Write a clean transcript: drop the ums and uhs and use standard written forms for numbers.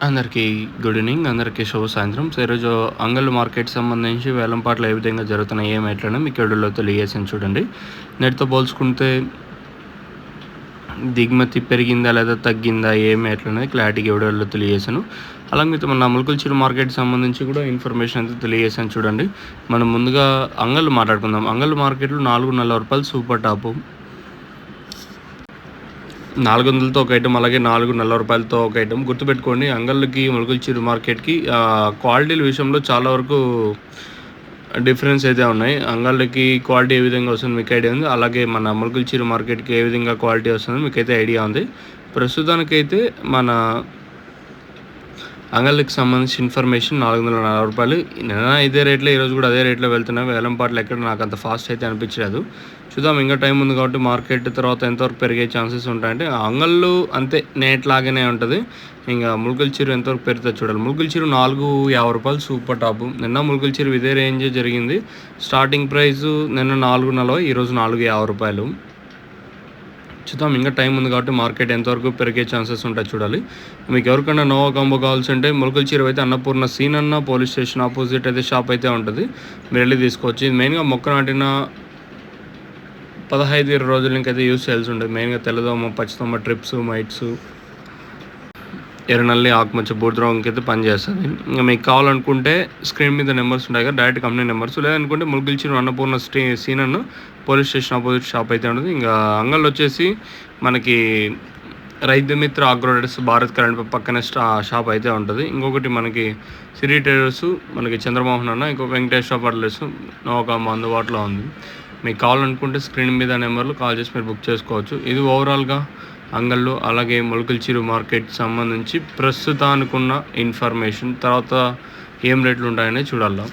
అందరికీ good evening. అందరికీ శుభ సాయంత్రం. సో ఈరోజు అంగళ్ళు మార్కెట్ సంబంధించి వేలంపాట్లు ఏ విధంగా జరుగుతున్నాయి, ఏం ఎట్లనో మీకు వీడియోలో తెలియజేసాను చూడండి. నేటితో పోల్చుకుంటే దిగుమతి పెరిగిందా లేదా తగ్గిందా, ఏమి ఎట్లనేది క్లారిటీగా వీడియోలో తెలియజేశాను. అలాగే మీతో మన ములకల్చిరు మార్కెట్ సంబంధించి కూడా ఇన్ఫర్మేషన్ అయితే తెలియజేశాను చూడండి. మనం ముందుగా అంగళ్ళు మాట్లాడుకుందాం. అంగళ్ళు మార్కెట్లో 440 రూపాయలు సూపర్ టాపు, 400తో ఒక ఐటమ్, అలాగే 440 రూపాయలతో ఒక ఐటమ్. గుర్తుపెట్టుకోండి, అంగళ్ళకి ములకల్చిరు మార్కెట్కి క్వాలిటీల విషయంలో చాలా వరకు డిఫరెన్స్ అయితే ఉన్నాయి. అంగళ్ళకి క్వాలిటీ ఏ విధంగా వస్తుంది మీకు ఐడియా ఉంది, అలాగే మన ములకల్చిరు మార్కెట్కి ఏ విధంగా క్వాలిటీ వస్తుందో మీకైతే ఐడియా ఉంది. ప్రస్తుతానికైతే మన అంగళ్ళకి సంబంధించి ఇన్ఫర్మేషన్ 440 రూపాయలు. నిన్న ఇదే రేట్లో, ఈరోజు కూడా అదే రేట్లో వెళ్తున్నాయి. వేలంపాట్లు ఎక్కడ నాకు అంత ఫాస్ట్ అయితే అనిపించలేదు. చూద్దాం, ఇంకా టైం ఉంది కాబట్టి మార్కెట్ తర్వాత ఎంతవరకు పెరిగే ఛాన్సెస్ ఉంటాయంటే అంగళ్ళు అంతే నేట్లాగానే ఉంటుంది. ఇంకా ములకల్చిరు ఎంతవరకు పెరుగుతుంది చూడాలి. ములకల్చిరు 450 రూపాయలు సూపర్ టాపు. నిన్న ములకల్చిరు ఇదే రేంజ్ జరిగింది. స్టార్టింగ్ ప్రైస్ నిన్న 440, ఈరోజు 450 రూపాయలు. చూద్దాం, ఇంకా టైం ఉంది కాబట్టి మార్కెట్ ఎంతవరకు పెరిగే ఛాన్సెస్ ఉంటాయి చూడాలి. మీకు ఎవరికైనా నోవా కాంబో కావాల్సి ఉంటే ములకల్చిరు అయితే అన్నపూర్ణ సీనన్న పోలీస్ స్టేషన్ ఆపోజిట్ అయితే షాప్ అయితే ఉంటుంది, మీరు వెళ్ళి తీసుకోవచ్చు. ఇది మెయిన్గా మొక్క నాటిన 15-20 రోజుల ఇంకైతే యూస్ చేయాల్సి ఉంటుంది. మెయిన్గా తెల్లదోమ, పచ్చిదోమ, ట్రిప్స్, మైట్స్, ఎర్రనల్లి, ఆకుమచ్చ, బూడిదరోగంకి అయితే పనిచేస్తుంది. ఇంకా మీకు కావాలనుకుంటే స్క్రీన్ మీద నెంబర్స్ ఉంటాయి కదా, డైరెక్ట్ కంపెనీ నెంబర్స్. లేదనుకుంటే ములకల్చిరు అన్నపూర్ణ సీనన్ను పోలీస్ స్టేషన్ ఆపోజిట్ షాప్ అయితే ఉంటుంది. ఇంకా అంగళ్ళు వచ్చేసి మనకి రైతు మిత్ర ఆగ్రోడెస్ భారత్ కరెంట్ పక్కనే షాప్ అయితే ఉంటుంది. ఇంకొకటి మనకి సిరి టైలర్స్, మనకి చంద్రమోహన్ అన్న, ఇంకో వెంకటేశ్వర పర్లేస్ నోకాంబో అందుబాటులో ఉంది. మీకు కావాలనుకుంటే స్క్రీన్ మీద నెంబర్లు కాల్ చేసి మీరు బుక్ చేసుకోవచ్చు. ఇది ఓవరాల్గా అంగళ్ళు అలాగే ములకల్చిరు మార్కెట్ సంబంధించి ప్రస్తుతానికున్న ఇన్ఫర్మేషన్. తర్వాత ఏం రేట్లు ఉంటాయని చూడాలి.